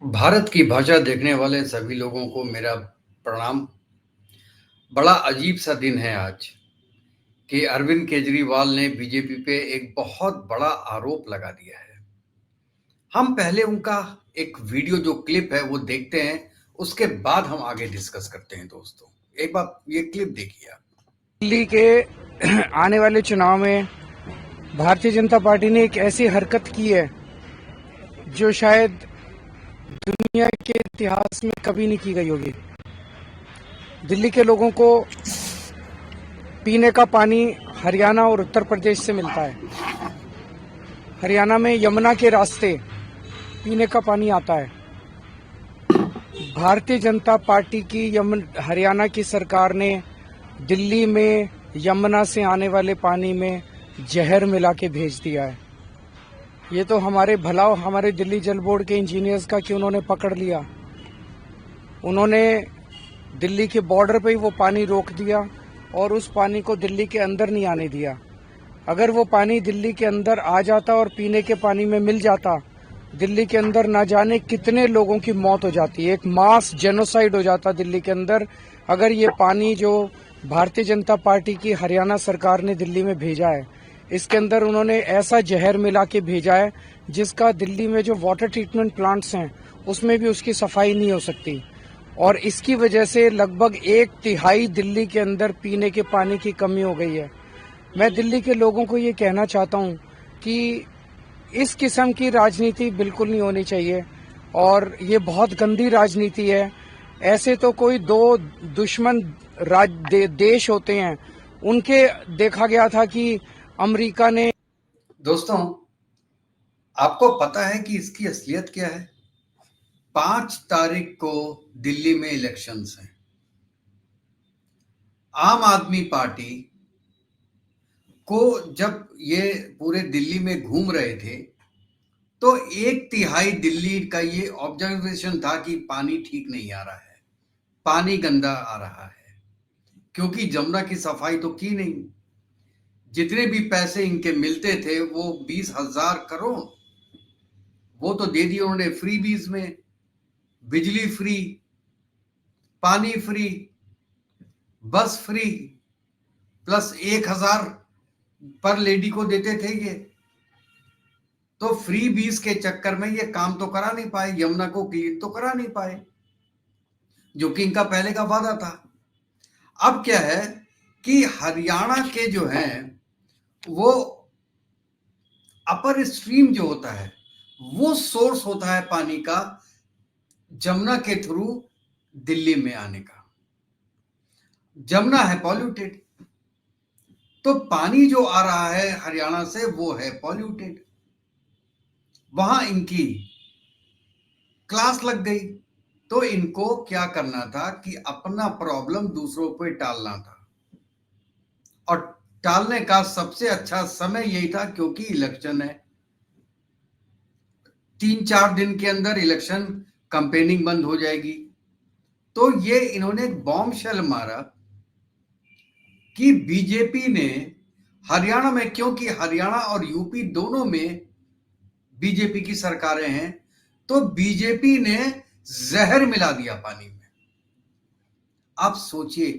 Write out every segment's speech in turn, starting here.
भारत की भाषा देखने वाले सभी लोगों को मेरा प्रणाम। बड़ा अजीब-सा दिन है आज कि अरविंद केजरीवाल ने बीजेपी पे एक बहुत बड़ा आरोप लगा दिया है। हम पहले उनका एक वीडियो जो क्लिप है वो देखते हैं, उसके बाद हम आगे डिस्कस करते हैं दोस्तों। एक बार ये क्लिप देखिए आप। दिल्ली के आने वाले चुनाव में भारतीय जनता पार्टी ने एक ऐसी हरकत की है जो शायद दुनिया के इतिहास में कभी नहीं की गई होगी। दिल्ली के लोगों को पीने का पानी हरियाणा और उत्तर प्रदेश से मिलता है। हरियाणा में यमुना के रास्ते पीने का पानी आता है। भारतीय जनता पार्टी की हरियाणा की सरकार ने दिल्ली में यमुना से आने वाले पानी में जहर मिला के भेज दिया है। ये तो हमारे भला हमारे दिल्ली जल बोर्ड के इंजीनियर्स का कि उन्होंने पकड़ लिया। उन्होंने दिल्ली के बॉर्डर पे ही वो पानी रोक दिया और उस पानी को दिल्ली के अंदर नहीं आने दिया। अगर वो पानी दिल्ली के अंदर आ जाता और पीने के पानी में मिल जाता, दिल्ली के अंदर ना जाने कितने लोगों की मौत हो जाती। एक मास जेनोसाइड हो जाता दिल्ली के अंदर अगर ये पानी जो भारतीय जनता पार्टी की हरियाणा सरकार ने दिल्ली में भेजा है, इसके अंदर उन्होंने ऐसा जहर मिला के भेजा है जिसका दिल्ली में जो वाटर ट्रीटमेंट प्लांट्स हैं उसमें भी उसकी सफाई नहीं हो सकती। और इसकी वजह से लगभग 1/3 दिल्ली के अंदर पीने के पानी की कमी हो गई है। मैं दिल्ली के लोगों को ये कहना चाहता हूँ कि इस किस्म की राजनीति बिल्कुल नहीं होनी चाहिए और ये बहुत गंदी राजनीति है। ऐसे तो कोई दो दुश्मन देश होते हैं, उनके देखा गया था कि अमेरिका ने। दोस्तों, आपको पता है कि इसकी असलियत क्या है? 5 तारीख को दिल्ली में इलेक्शंस हैं। आम आदमी पार्टी को जब ये पूरे दिल्ली में घूम रहे थे तो 1/3 दिल्ली का ये ऑब्जर्वेशन था कि पानी ठीक नहीं आ रहा है, पानी गंदा आ रहा है, क्योंकि जमुना की सफाई तो की नहीं। जितने भी पैसे इनके मिलते थे वो 20,000 करोड़ वो तो दे दिए उन्होंने फ्रीबीज में। बिजली फ्री, पानी फ्री, बस फ्री, प्लस 1,000 पर लेडी को देते थे ये। तो फ्री बीज के चक्कर में ये काम तो करा नहीं पाए, यमुना को क्लीन तो करा नहीं पाए, जो कि इनका पहले का वादा था। अब क्या है कि हरियाणा के जो हैं वो अपर स्ट्रीम जो होता है वो सोर्स होता है पानी का जमुना के थ्रू दिल्ली में आने का। जमुना है पॉल्यूटेड, तो पानी जो आ रहा है हरियाणा से वो है पॉल्यूटेड। वहां इनकी क्लास लग गई, तो इनको क्या करना था कि अपना प्रॉब्लम दूसरों पे टालना था। और टालने का सबसे अच्छा समय यही था क्योंकि इलेक्शन है। 3-4 दिन के अंदर इलेक्शन कंपेनिंग बंद हो जाएगी। तो ये इन्होंने एक बॉम्ब शेल मारा कि बीजेपी ने हरियाणा में, क्योंकि हरियाणा और यूपी दोनों में बीजेपी की सरकारें हैं, तो बीजेपी ने जहर मिला दिया पानी में। आप सोचिए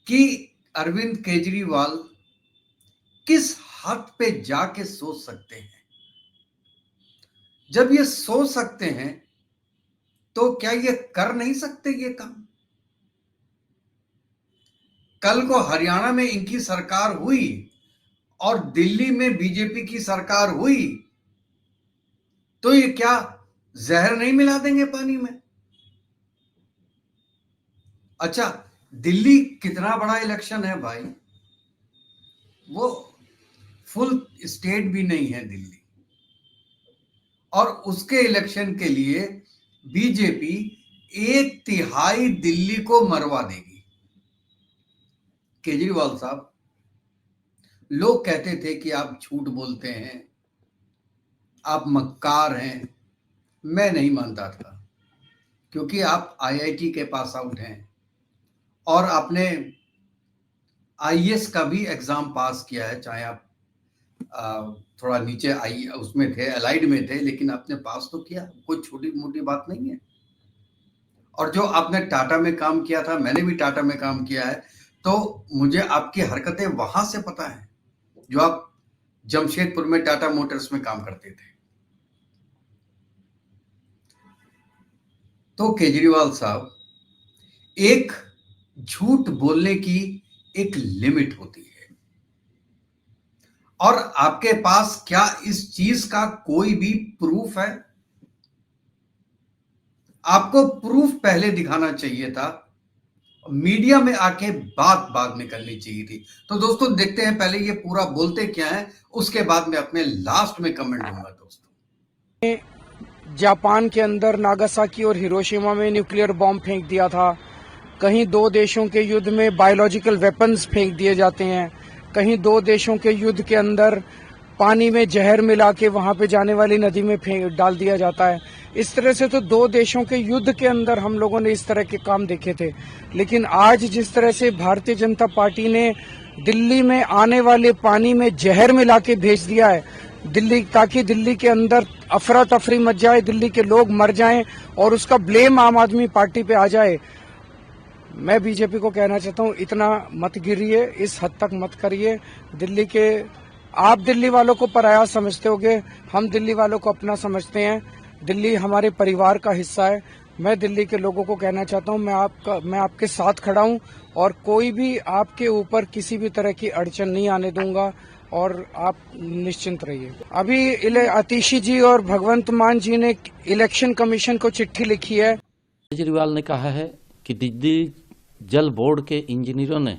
कि अरविंद केजरीवाल किस हद पे जाके सोच सकते हैं। जब ये सोच सकते हैं तो क्या ये कर नहीं सकते ये काम? कल को हरियाणा में इनकी सरकार हुई और दिल्ली में बीजेपी की सरकार हुई तो ये क्या जहर नहीं मिला देंगे पानी में? अच्छा, दिल्ली कितना बड़ा इलेक्शन है भाई, वो फुल स्टेट भी नहीं है दिल्ली, और उसके इलेक्शन के लिए बीजेपी 1/3 दिल्ली को मरवा देगी। केजरीवाल साहब, लोग कहते थे कि आप झूठ बोलते हैं, आप मक्कार हैं। मैं नहीं मानता था, क्योंकि आप आईआईटी के पास आउट हैं और आपने आईएएस का भी एग्जाम पास किया है, चाहे आप थोड़ा नीचे आई उसमें थे, अलाइड में थे, लेकिन आपने पास तो किया, कोई छोटी मोटी बात नहीं है। और जो आपने टाटा में काम किया था, मैंने भी टाटा में काम किया है, तो मुझे आपकी हरकतें वहां से पता है, जो आप जमशेदपुर में टाटा मोटर्स में काम करते थे। तो केजरीवाल साहब, एक झूठ बोलने की एक लिमिट होती है, और आपके पास क्या इस चीज का कोई भी प्रूफ है? आपको प्रूफ पहले दिखाना चाहिए था, मीडिया में आके बात बाद में करनी चाहिए थी। तो दोस्तों देखते हैं पहले ये पूरा बोलते क्या है, उसके बाद में अपने लास्ट में कमेंट दूंगा दोस्तों। जापान के अंदर नागासाकी और हिरोशिमा में न्यूक्लियर बॉम्ब फेंक दिया था। कहीं दो देशों के युद्ध में बायोलॉजिकल वेपन्स फेंक दिए जाते हैं। कहीं दो देशों के युद्ध के अंदर पानी में जहर मिला के वहां पे जाने वाली नदी में डाल दिया जाता है। इस तरह से तो दो देशों के युद्ध के अंदर हम लोगों ने इस तरह के काम देखे थे। लेकिन आज जिस तरह से भारतीय जनता पार्टी ने दिल्ली में आने वाले पानी में जहर मिला के भेज दिया है, दिल्ली, ताकि दिल्ली के अंदर अफरा तफरी मच जाए, दिल्ली के लोग मर जाएं और उसका ब्लेम आम आदमी पार्टी पे आ जाए। मैं बीजेपी को कहना चाहता हूं, इतना मत गिरिए, इस हद तक मत करिए। दिल्ली के, आप दिल्ली वालों को पराया समझते होगे, हम दिल्ली वालों को अपना समझते हैं। दिल्ली हमारे परिवार का हिस्सा है। मैं दिल्ली के लोगों को कहना चाहता हूं, मैं आपके साथ खड़ा हूं और कोई भी आपके ऊपर किसी भी तरह की अड़चन नहीं आने दूंगा, और आप निश्चिंत रहिए। अभी आतिशी जी और भगवंत मान जी ने इलेक्शन कमीशन को चिट्ठी लिखी है। केजरीवाल ने कहा है कि दिल्ली जल बोर्ड के इंजीनियरों ने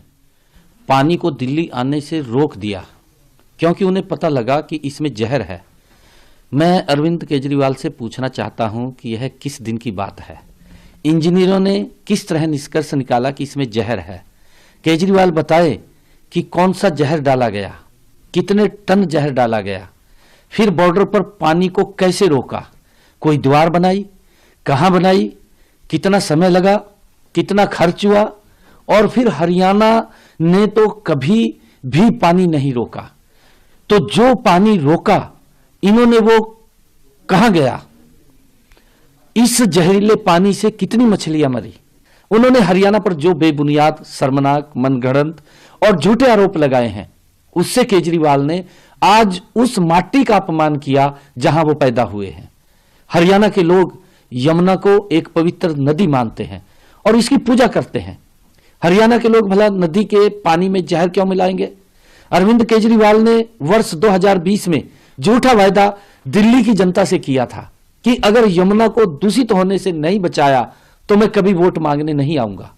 पानी को दिल्ली आने से रोक दिया क्योंकि उन्हें पता लगा कि इसमें जहर है। मैं अरविंद केजरीवाल से पूछना चाहता हूं कि यह किस दिन की बात है? इंजीनियरों ने किस तरह निष्कर्ष निकाला कि इसमें जहर है? केजरीवाल बताए कि कौन सा जहर डाला गया, कितने टन जहर डाला गया, फिर बॉर्डर पर पानी को कैसे रोका, कोई दीवार बनाई, कहां बनाई, कितना समय लगा, कितना खर्च हुआ, और फिर हरियाणा ने तो कभी भी पानी नहीं रोका। तो जो पानी रोका इन्होंने, वो कहां गया? इस जहरीले पानी से कितनी मछलियां मरी? उन्होंने हरियाणा पर जो बेबुनियाद, शर्मनाक, मनगढ़ंत और झूठे आरोप लगाए हैं, उससे केजरीवाल ने आज उस माटी का अपमान किया जहां वो पैदा हुए हैं। हरियाणा के लोग यमुना को एक पवित्र नदी मानते हैं और इसकी पूजा करते हैं। हरियाणा के लोग भला नदी के पानी में जहर क्यों मिलाएंगे? अरविंद केजरीवाल ने वर्ष 2020 में झूठा वायदा दिल्ली की जनता से किया था कि अगर यमुना को दूषित होने से नहीं बचाया तो मैं कभी वोट मांगने नहीं आऊंगा।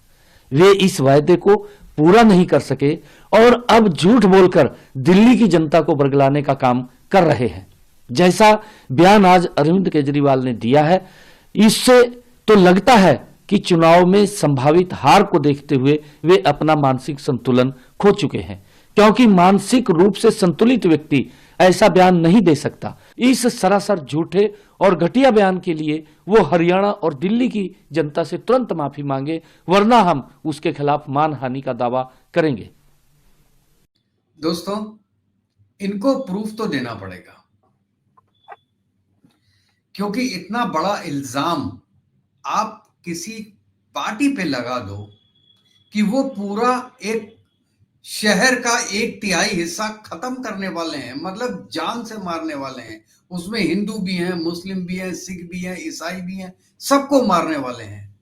वे इस वायदे को पूरा नहीं कर सके और अब झूठ बोलकर दिल्ली की जनता को बरगलाने का काम कर रहे हैं। जैसा बयान आज अरविंद केजरीवाल ने दिया है, इससे तो लगता है कि चुनाव में संभावित हार को देखते हुए वे अपना मानसिक संतुलन खो चुके हैं, क्योंकि मानसिक रूप से संतुलित व्यक्ति ऐसा बयान नहीं दे सकता। इस सरासर झूठे और घटिया बयान के लिए वो हरियाणा और दिल्ली की जनता से तुरंत माफी मांगे, वरना हम उसके खिलाफ मानहानि का दावा करेंगे। दोस्तों, इनको प्रूफ तो देना पड़ेगा, क्योंकि इतना बड़ा इल्जाम आप किसी पार्टी पे लगा दो कि वो पूरा एक शहर का 1/3 हिस्सा खत्म करने वाले हैं, मतलब जान से मारने वाले हैं। उसमें हिंदू भी हैं, मुस्लिम भी हैं, सिख भी हैं, ईसाई भी हैं, सबको मारने वाले हैं,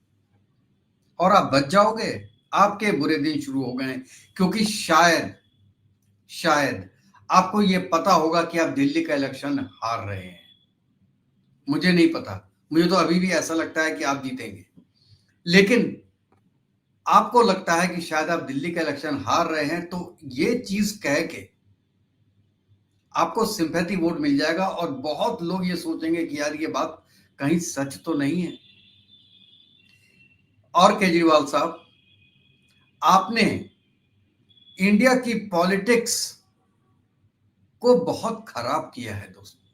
और आप बच जाओगे? आपके बुरे दिन शुरू हो गए हैं, क्योंकि शायद आपको यह पता होगा कि आप दिल्ली का इलेक्शन हार रहे हैं। मुझे नहीं पता, मुझे तो अभी भी ऐसा लगता है कि आप जीतेंगे, लेकिन आपको लगता है कि शायद आप दिल्ली का इलेक्शन हार रहे हैं, तो ये चीज कह के आपको सिंपैथी वोट मिल जाएगा और बहुत लोग ये सोचेंगे कि यार ये बात कहीं सच तो नहीं है। और केजरीवाल साहब, आपने इंडिया की पॉलिटिक्स को बहुत खराब किया है दोस्तों।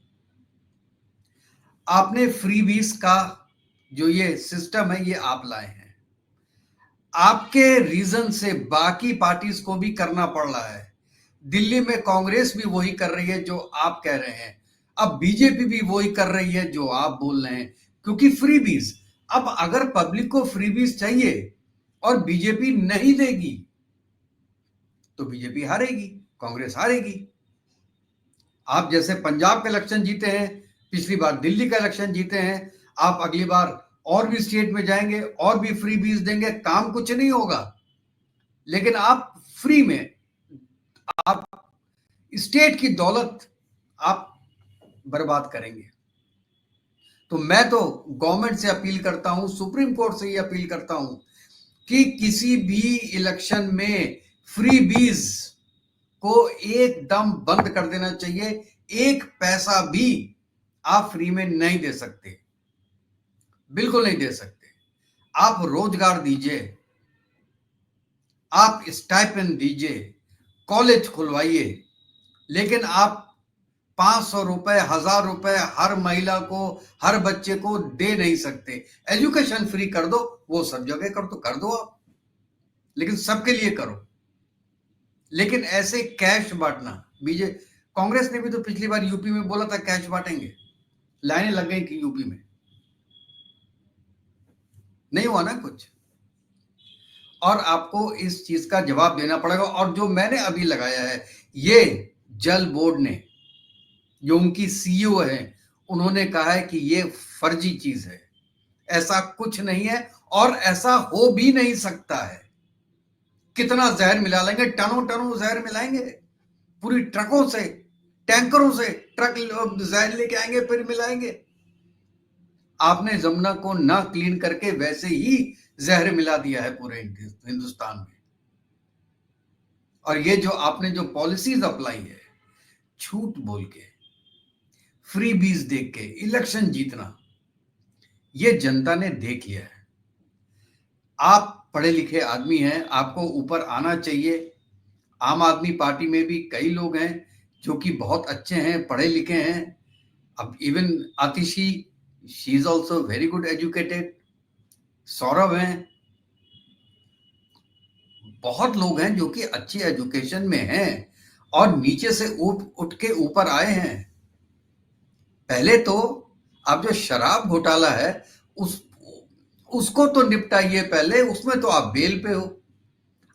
आपने फ्रीबीज का जो ये सिस्टम है, ये आप लाए हैं। आपके रीजन से बाकी पार्टीज को भी करना पड़ रहा है। दिल्ली में कांग्रेस भी वही कर रही है जो आप कह रहे हैं, अब बीजेपी भी वही कर रही है जो आप बोल रहे हैं, क्योंकि फ्रीबीज। अब अगर पब्लिक को फ्रीबीज चाहिए और बीजेपी नहीं देगी तो बीजेपी हारेगी, कांग्रेस हारेगी। आप जैसे पंजाब का इलेक्शन जीते हैं, पिछली बार दिल्ली का इलेक्शन जीते हैं, आप अगली बार और भी स्टेट में जाएंगे और भी फ्री बीज देंगे, काम कुछ नहीं होगा। लेकिन आप फ्री में, आप स्टेट की दौलत आप बर्बाद करेंगे। तो मैं तो गवर्नमेंट से अपील करता हूं, सुप्रीम कोर्ट से ये अपील करता हूं कि किसी भी इलेक्शन में फ्री बीज को एकदम बंद कर देना चाहिए। एक पैसा भी आप फ्री में नहीं दे सकते, बिल्कुल नहीं दे सकते। आप रोजगार दीजिए, आप स्टाइपेंड दीजिए, कॉलेज खुलवाइए, लेकिन आप 500 रुपए, 1000 रुपए हर महिला को, हर बच्चे को दे नहीं सकते। एजुकेशन फ्री कर दो, वो सब जगह कर दो आप, लेकिन सबके लिए करो। लेकिन ऐसे कैश बांटना, कांग्रेस ने भी तो पिछली बार यूपी में बोला था कैश बांटेंगे, लाइनें लग गई कि यूपी में नहीं हुआ ना कुछ। और आपको इस चीज का जवाब देना पड़ेगा। और जो मैंने अभी लगाया है, ये जल बोर्ड ने, जो उनकी सीईओ है, उन्होंने कहा है कि ये फर्जी चीज है, ऐसा कुछ नहीं है और ऐसा हो भी नहीं सकता है। कितना जहर मिला लेंगे, टनों टनों जहर मिलाएंगे, पूरी ट्रकों से, टैंकरों से ट्रक जहर लेके आएंगे, फिर मिलाएंगे। आपने जमुना को ना क्लीन करके वैसे ही जहर मिला दिया है पूरे हिंदुस्तान में। और ये जो आपने जो पॉलिसीज अप्लाई है, झूठ बोल के, फ्री बीज देख के इलेक्शन जीतना, ये जनता ने देख लिया है। आप पढ़े लिखे आदमी हैं, आपको ऊपर आना चाहिए। आम आदमी पार्टी में भी कई लोग हैं जो कि बहुत अच्छे हैं, पढ़े लिखे हैं। अब even Atishi, she is also very good educated. Saurabh हैं, बहुत लोग हैं जो कि अच्छी एजुकेशन में हैं और नीचे से उठ के ऊपर आए हैं। पहले तो अब जो शराब घोटाला है उसको तो निपटाइए पहले, उसमें तो आप बेल पे हो।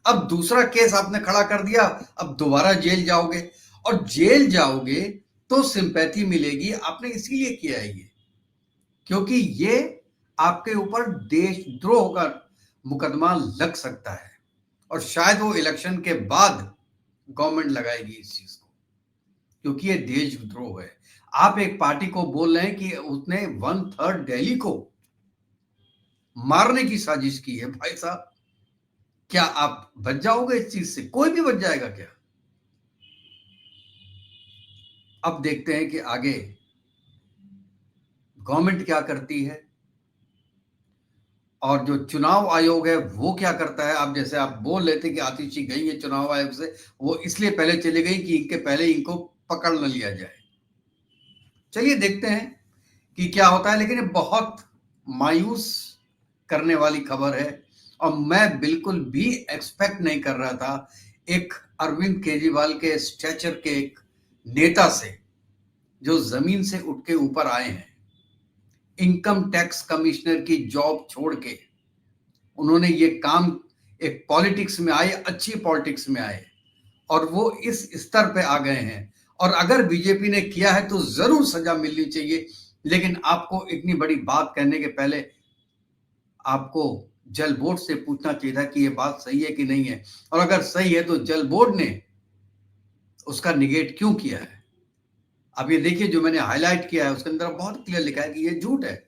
अब दूसरा केस आपने खड़ा कर दिया, अब दोबारा जेल जाओगे, और जेल जाओगे तो सिंपैथी मिलेगी। आपने इसीलिए किया है ये, क्योंकि ये आपके ऊपर देशद्रोह का मुकदमा लग सकता है और शायद वो इलेक्शन के बाद गवर्नमेंट लगाएगी इस चीज को, क्योंकि ये देशद्रोह है। आप एक पार्टी को बोल रहे हैं कि उसने 1/3 दिल्ली को मारने की साजिश की है। भाई साहब, क्या आप बच जाओगे इस चीज से? कोई भी बच जाएगा क्या? अब देखते हैं कि आगे गवर्नमेंट क्या करती है और जो चुनाव आयोग है वो क्या करता है। अब जैसे आप बोल रहे थे कि आतिशी गई है चुनाव आयोग से, वो इसलिए पहले चली गई कि इनके पहले इनको पकड़ न लिया जाए। चलिए देखते हैं कि क्या होता है, लेकिन ये बहुत मायूस करने वाली खबर है और मैं बिल्कुल भी एक्सपेक्ट नहीं कर रहा था एक अरविंद केजरीवाल के स्टैचर के एक नेता से, जो जमीन से उठ के ऊपर आए हैं। इनकम टैक्स कमिश्नर की जॉब छोड़ के उन्होंने ये काम, एक पॉलिटिक्स में आए, अच्छी पॉलिटिक्स में आए और वो इस स्तर पे आ गए हैं। और अगर बीजेपी ने किया है तो जरूर सजा मिलनी चाहिए, लेकिन आपको इतनी बड़ी बात कहने के पहले आपको जल बोर्ड से पूछना चाहिए था कि ये बात सही है कि नहीं है, और अगर सही है तो जल बोर्ड ने उसका निगेट क्यों किया है। अब ये देखिए, जो मैंने हाईलाइट किया है उसके अंदर बहुत क्लियर लिखा है कि ये झूठ है,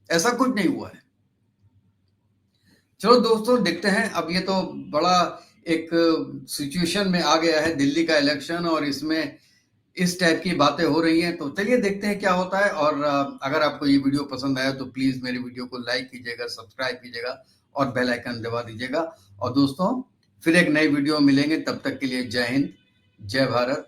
ऐसा कुछ नहीं हुआ है। चलो दोस्तों, देखते हैं। अब ये तो बड़ा एक सिचुएशन में आ गया है दिल्ली का इलेक्शन, और इसमें इस टाइप की बातें हो रही हैं, तो चलिए देखते हैं क्या होता है। और अगर आपको ये वीडियो पसंद आया तो प्लीज मेरे वीडियो को लाइक कीजिएगा, सब्सक्राइब कीजिएगा और बेल आइकन दबा दीजिएगा। और दोस्तों, फिर एक नई वीडियो मिलेंगे, तब तक के लिए जय हिंद, जय भारत,